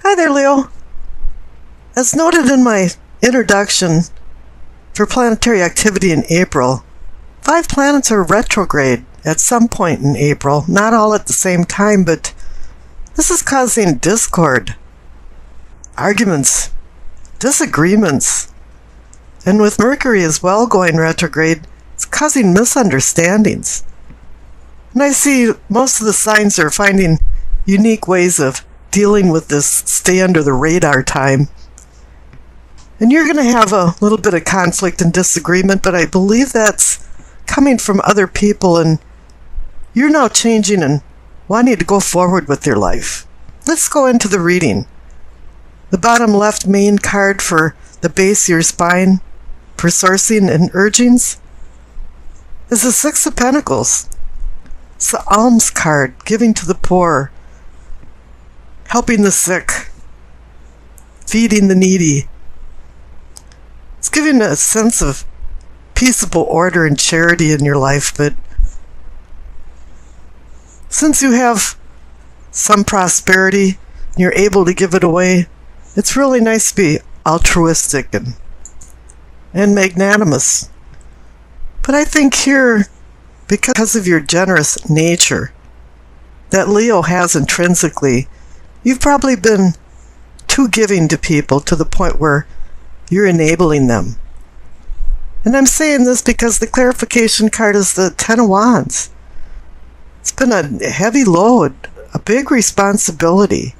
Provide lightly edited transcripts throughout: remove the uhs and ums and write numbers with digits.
Hi there, Leo. As noted in my introduction for planetary activity in April, 5 planets are retrograde at some point in April, not all at the same time, but this is causing discord, arguments, disagreements, and with Mercury as well going retrograde, it's causing misunderstandings. And I see most of the signs are finding unique ways of dealing with this stay under the radar time. And you're going to have a little bit of conflict and disagreement, but I believe that's coming from other people, and you're now changing and wanting to go forward with your life. Let's go into the reading. The bottom left main card for the base of your spine for sourcing and urgings is the Six of Pentacles. It's the alms card, giving to the poor, helping the sick, feeding the needy. It's giving a sense of peaceable order and charity in your life, but since you have some prosperity and you're able to give it away, it's really nice to be altruistic and magnanimous. But I think here, because of your generous nature that Leo has intrinsically, you've probably been too giving to people to the point where you're enabling them. And I'm saying this because the clarification card is the Ten of Wands. It's been a heavy load, a big responsibility.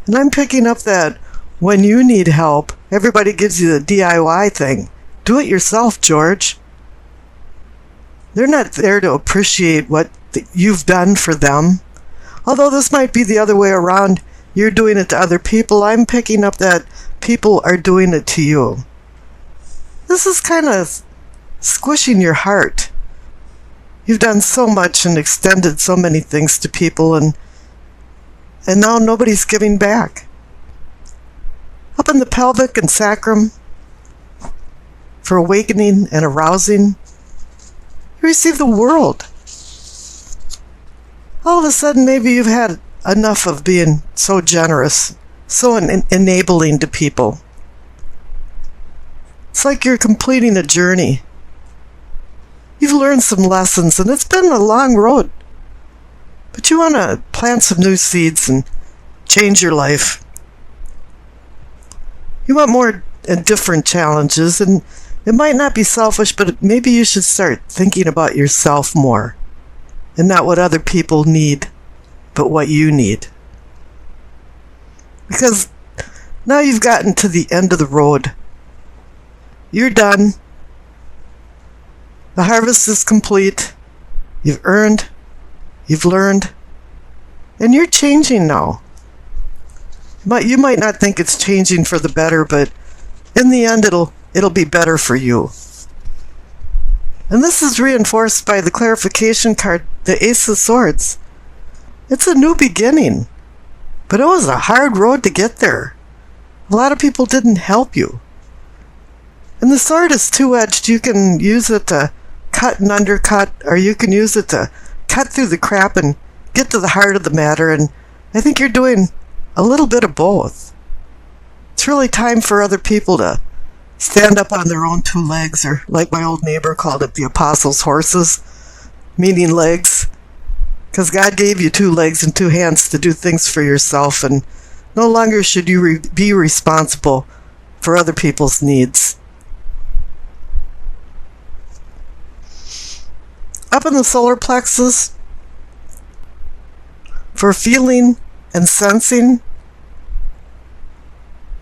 And I'm picking up that when you need help, everybody gives you the DIY thing. Do it yourself, George. They're not there to appreciate what you've done for them. Although this might be the other way around. You're doing it to other people. I'm picking up that people are doing it to you. This is kind of squishing your heart. You've done so much and extended so many things to people, and now nobody's giving back. Up in the pelvic and sacrum, for awakening and arousing, you receive the World. All of a sudden, maybe you've had enough of being so generous, so enabling to people. It's like you're completing a journey. You've learned some lessons, and it's been a long road. But you want to plant some new seeds and change your life. You want more and different challenges, and it might not be selfish, but maybe you should start thinking about yourself more, and not what other people need, but what you need. Because now you've gotten to the end of the road. You're done. The harvest is complete. You've earned. You've learned. And you're changing now. But you might not think it's changing for the better, but in the end it'll be better for you. And this is reinforced by the clarification card, the Ace of Swords. It's a new beginning, but it was a hard road to get there. A lot of people didn't help you. And the sword is two-edged. You can use it to cut and undercut, or you can use it to cut through the crap and get to the heart of the matter, and I think you're doing a little bit of both. It's really time for other people to stand up on their own 2 legs, or like my old neighbor called it, the apostles' horses, meaning legs. Because God gave you 2 legs and 2 hands to do things for yourself, and no longer should you be responsible for other people's needs. Up in the solar plexus, for feeling and sensing,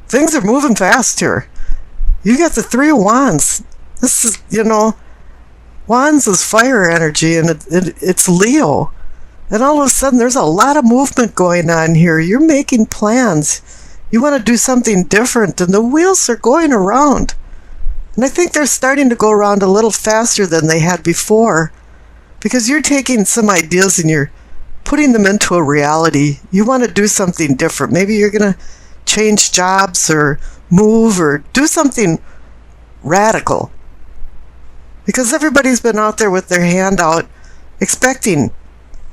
things are moving fast here. You got the 3 of Wands. This is, Wands is fire energy, and it's Leo. And all of a sudden, there's a lot of movement going on here. You're making plans. You want to do something different, and the wheels are going around. And I think they're starting to go around a little faster than they had before, because you're taking some ideas and you're putting them into a reality. You want to do something different. Maybe you're going to change jobs or move or do something radical. Because everybody's been out there with their hand out expecting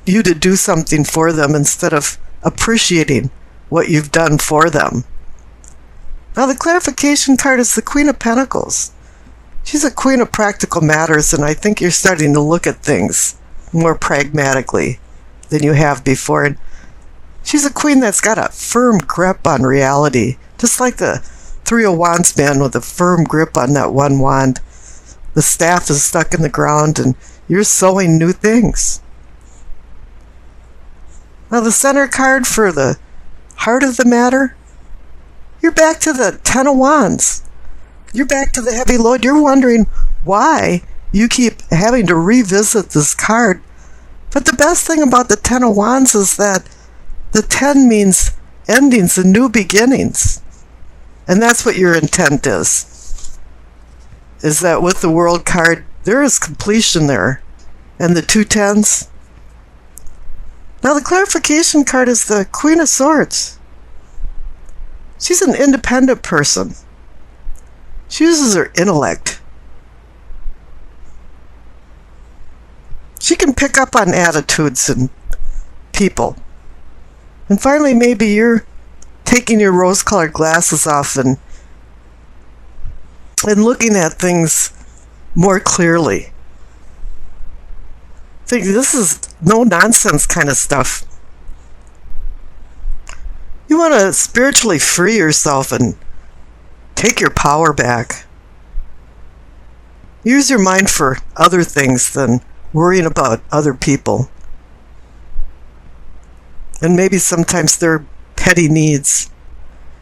you to do something for them instead of appreciating what you've done for them. Now the clarification card is the Queen of Pentacles. She's a queen of practical matters, and I think you're starting to look at things more pragmatically than you have before. And she's a queen that's got a firm grip on reality, just like the Three of Wands man with a firm grip on that one wand. The staff is stuck in the ground, and you're sowing new things. Now the center card for the heart of the matter, you're back to the Ten of Wands. You're back to the heavy load. You're wondering why you keep having to revisit this card. But the best thing about the Ten of Wands is that the 10 means endings and new beginnings. And that's what your intent is that with the World card, there is completion there. And the two tens. Now the clarification card is the Queen of Swords. She's an independent person. She uses her intellect. She can pick up on attitudes and people. And finally, maybe you're taking your rose-colored glasses off and looking at things more clearly. Think this is no-nonsense kind of stuff. You want to spiritually free yourself and take your power back. Use your mind for other things than worrying about other people. And maybe sometimes they're petty needs.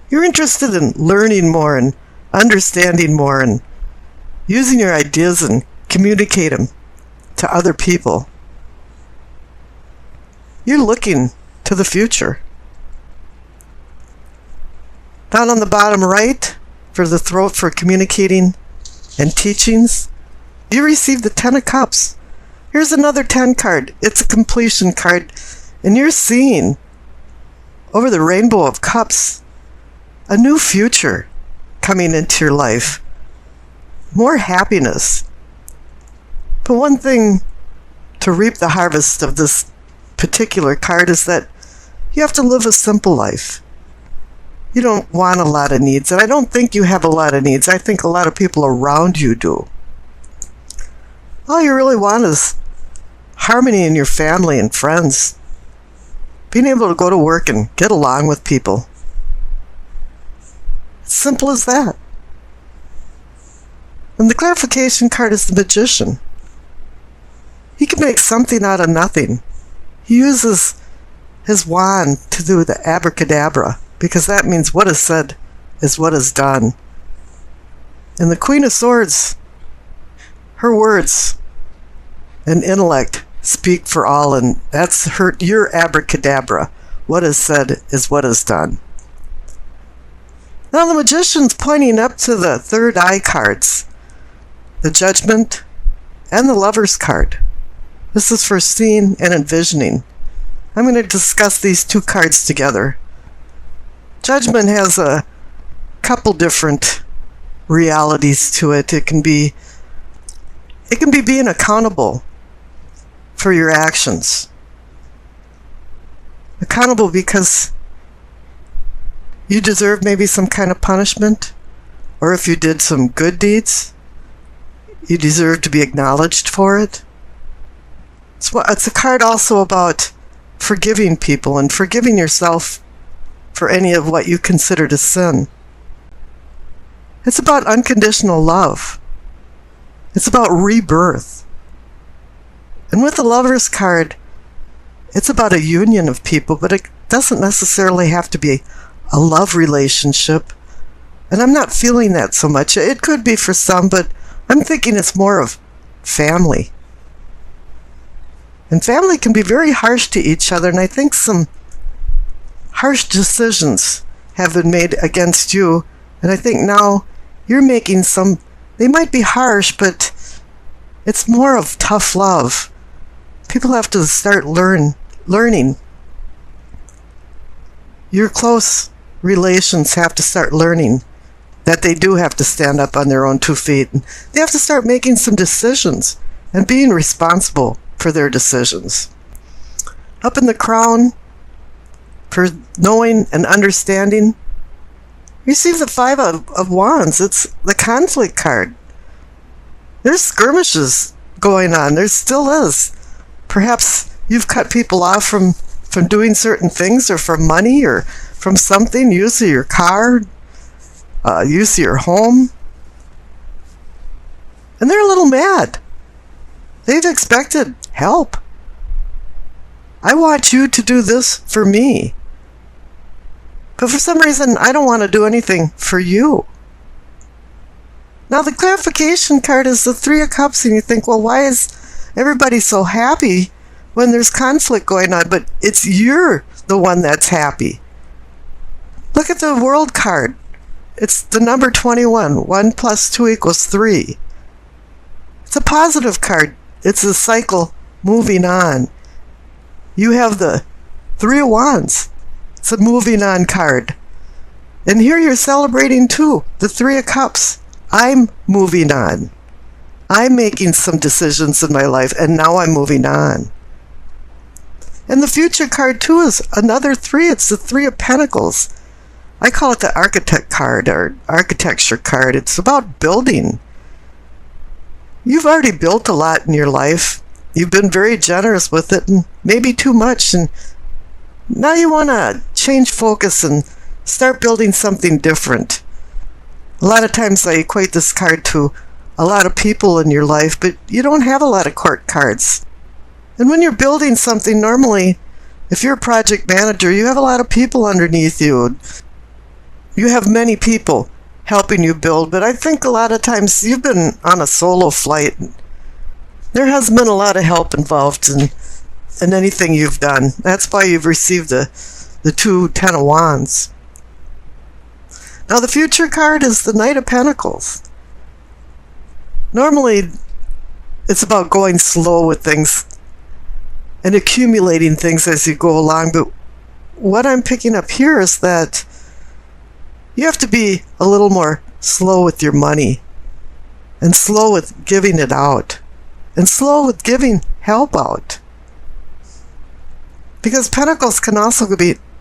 You're interested in learning more and understanding more and using your ideas and communicate them to other people. You're looking to the future. Down on the bottom right, for the throat for communicating and teachings, you receive the Ten of Cups. Here's another 10 card. It's a completion card. And you're seeing, over the rainbow of cups, a new future coming into your life. More happiness. But one thing to reap the harvest of this particular card is that you have to live a simple life. You don't want a lot of needs, and I don't think you have a lot of needs. I think a lot of people around you do. All you really want is harmony in your family and friends. Being able to go to work and get along with people. It's simple as that. And the clarification card is the Magician. He can make something out of nothing. He uses his wand to do the abracadabra, because that means what is said is what is done. And the Queen of Swords, her words and intellect speak for all, and that's your abracadabra. What is said is what is done. Now the Magician's pointing up to the third eye cards, the Judgment and the Lover's card. This is for seeing and envisioning. I'm going to discuss these two cards together. Judgment has a couple different realities to it. It can be being accountable for your actions. Accountable because you deserve maybe some kind of punishment, or if you did some good deeds, you deserve to be acknowledged for it. It's a card also about forgiving people and forgiving yourself for any of what you consider to sin. It's about unconditional love. It's about rebirth. And with the Lover's card, it's about a union of people, but it doesn't necessarily have to be a love relationship. And I'm not feeling that so much. It could be for some, but I'm thinking it's more of family. And family can be very harsh to each other, and I think some harsh decisions have been made against you, and I think now you're making some, they might be harsh, but it's more of tough love. People have to start learning. Your close relations have to start learning that they do have to stand up on their own 2 feet. And they have to start making some decisions and being responsible for their decisions. Up in the crown, for knowing and understanding. You see the Five of Wands. It's the conflict card. There's skirmishes going on. There still is. Perhaps you've cut people off from doing certain things, or from money, or from something, use of your car, use of your home. And they're a little mad. They've expected help. I want you to do this for me. But for some reason, I don't want to do anything for you. Now, the clarification card is the Three of Cups, and you think, well, why is everybody so happy when there's conflict going on? But you're the one that's happy. Look at the World card. It's the number 21. 1 plus 2 equals 3. It's a positive card. It's a cycle moving on. You have the Three of Wands. It's a moving on card. And here you're celebrating too, the Three of Cups. I'm moving on. I'm making some decisions in my life, and now I'm moving on. And the future card too is another 3. It's the Three of Pentacles. I call it the architect card, or architecture card. It's about building. You've already built a lot in your life. You've been very generous with it, and maybe too much, and now you want to change focus and start building something different. A lot of times I equate this card to a lot of people in your life, but you don't have a lot of court cards. And when you're building something, normally, if you're a project manager, you have a lot of people underneath you. You have many people helping you build, but I think a lot of times you've been on a solo flight. There hasn't been a lot of help involved in anything you've done. That's why you've received the 2 Ten of Wands. Now the future card is the Knight of Pentacles. Normally, it's about going slow with things and accumulating things as you go along, but what I'm picking up here is that you have to be a little more slow with your money, and slow with giving it out, and slow with giving help out. Because Pentacles can also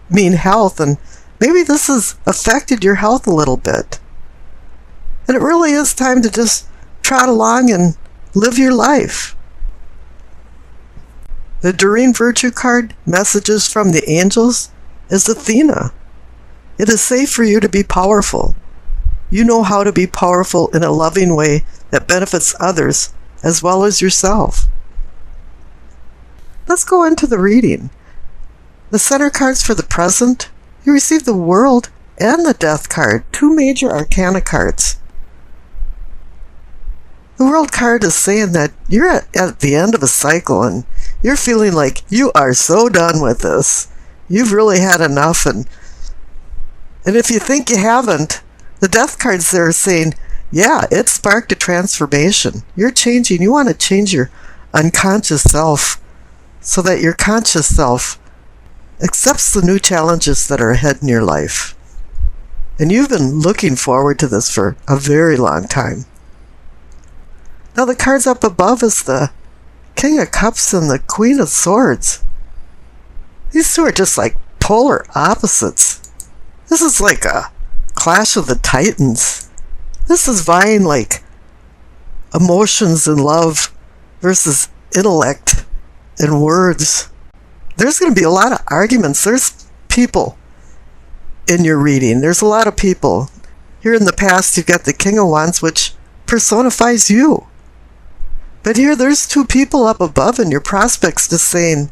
mean health, and maybe this has affected your health a little bit. And it really is time to just trot along and live your life. The Doreen Virtue card, Messages from the Angels, is Athena. It is safe for you to be powerful. You know how to be powerful in a loving way that benefits others as well as yourself. Let's go into the reading. The center cards for the present, you receive the World and the Death card, 2 major arcana cards. The World card is saying that you're at the end of a cycle, and you're feeling like you are so done with this. You've really had enough, and if you think you haven't, the Death card's there saying, yeah, it sparked a transformation. You're changing. You want to change your unconscious self so that your conscious self accepts the new challenges that are ahead in your life. And you've been looking forward to this for a very long time. Now the cards up above is the King of Cups and the Queen of Swords. These two are just like polar opposites. This is like a clash of the titans. This is vying like emotions and love versus intellect and words. There's going to be a lot of arguments. There's people in your reading. There's a lot of people. Here in the past, you've got the King of Wands, which personifies you. But here, there's 2 people up above, and your prospects just saying,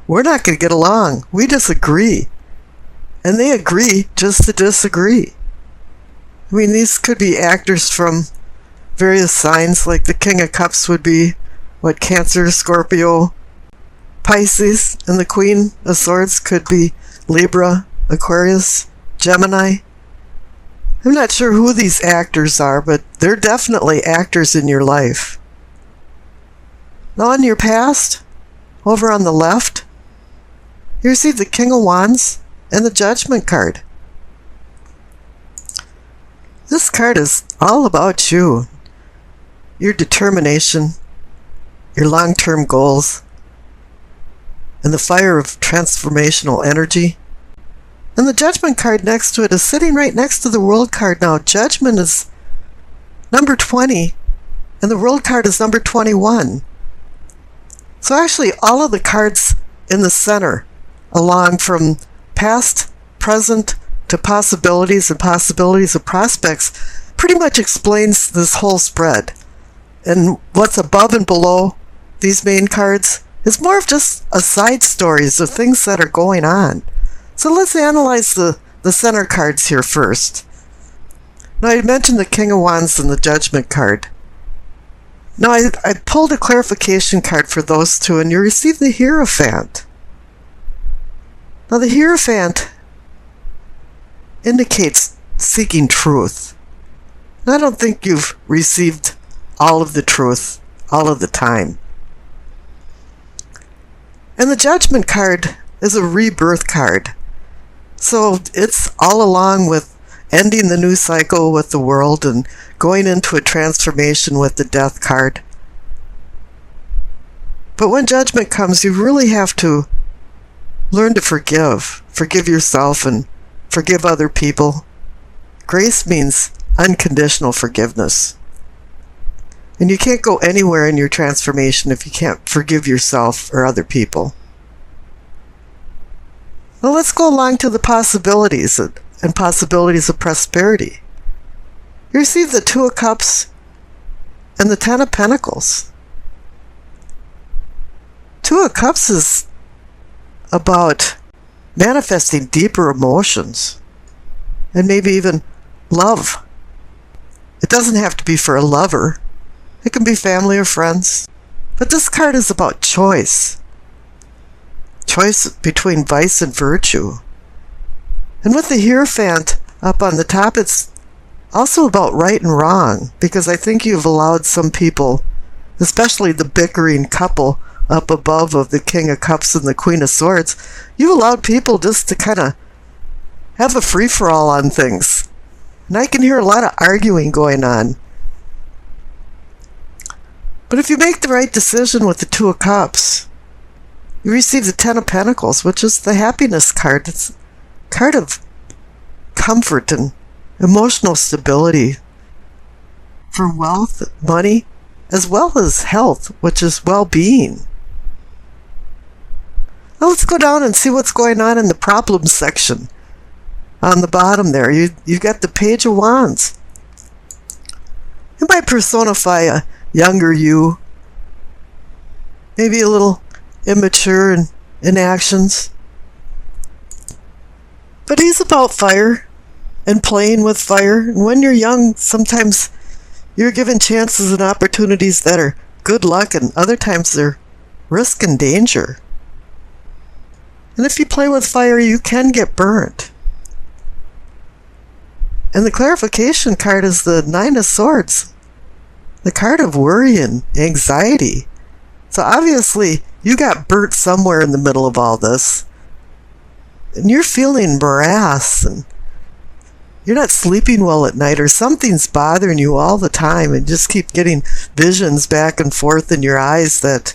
we're not going to get along. We disagree. And they agree just to disagree. I mean, these could be actors from various signs, like the King of Cups would be, Cancer, Scorpio, Pisces, and the Queen of Swords could be Libra, Aquarius, Gemini. I'm not sure who these actors are, but they're definitely actors in your life. Now in your past, over on the left, you receive the King of Wands and the Judgment card. This card is all about you, your determination, your long-term goals, and the fire of transformational energy And the Judgment card next to it is sitting right next to the World card now. Judgment is number 20, and the World card is number 21. So actually, all of the cards in the center, along from past, present, to possibilities and possibilities of prospects, pretty much explains this whole spread. And what's above and below these main cards is more of just a side stories of things that are going on. So let's analyze the center cards here first. Now, I mentioned the King of Wands and the Judgment card. Now, I pulled a clarification card for those two, and you received the Hierophant. Now, the Hierophant indicates seeking truth. And I don't think you've received all of the truth all of the time. And the Judgment card is a rebirth card. So it's all along with ending the new cycle with the world and going into a transformation with the Death card. But when Judgment comes, you really have to learn to forgive. Forgive yourself and forgive other people. Grace means unconditional forgiveness. And you can't go anywhere in your transformation if you can't forgive yourself or other people. Well, let's go along to the possibilities and possibilities of prosperity. You receive the Two of Cups and the Ten of Pentacles. Two of Cups is about manifesting deeper emotions and maybe even love. It doesn't have to be for a lover. It can be family or friends. But this card is about choice. Choice between vice and virtue. And with the Hierophant up on the top, it's also about right and wrong, because I think you've allowed some people, especially the bickering couple up above of the King of Cups and the Queen of Swords, you've allowed people just to kind of have a free-for-all on things. And I can hear a lot of arguing going on. But if you make the right decision with the Two of Cups, you receive the Ten of Pentacles, which is the happiness card. It's a card of comfort and emotional stability for wealth, money, as well as health, which is well-being. Now let's go down and see what's going on in the problems section. On the bottom there, you've got the Page of Wands. You might personify a younger you, maybe a little immature in actions. But he's about fire and playing with fire. And when you're young, sometimes you're given chances and opportunities that are good luck, and other times they're risk and danger. And if you play with fire, you can get burnt. And the clarification card is the Nine of Swords, the card of worry and anxiety. So obviously, you got burnt somewhere in the middle of all this. And you're feeling morass, and you're not sleeping well at night, or something's bothering you all the time, and just keep getting visions back and forth in your eyes that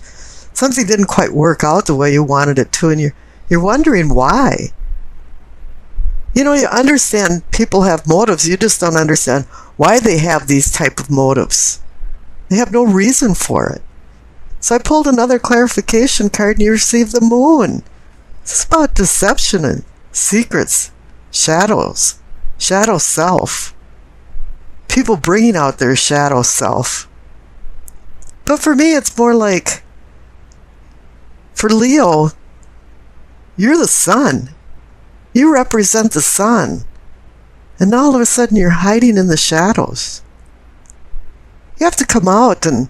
something didn't quite work out the way you wanted it to, and you're wondering why. You know, you understand people have motives, you just don't understand why they have these type of motives. They have no reason for it. So I pulled another clarification card, and you received the Moon. It's about deception and secrets, shadows, shadow self. People bringing out their shadow self. But for me, it's more like, for Leo, you're the sun. You represent the sun. And now all of a sudden you're hiding in the shadows. You have to come out and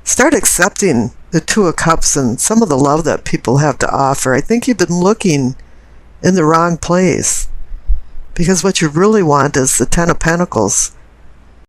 start accepting the Two of Cups and some of the love that people have to offer. I think you've been looking in the wrong place, because what you really want is the Ten of Pentacles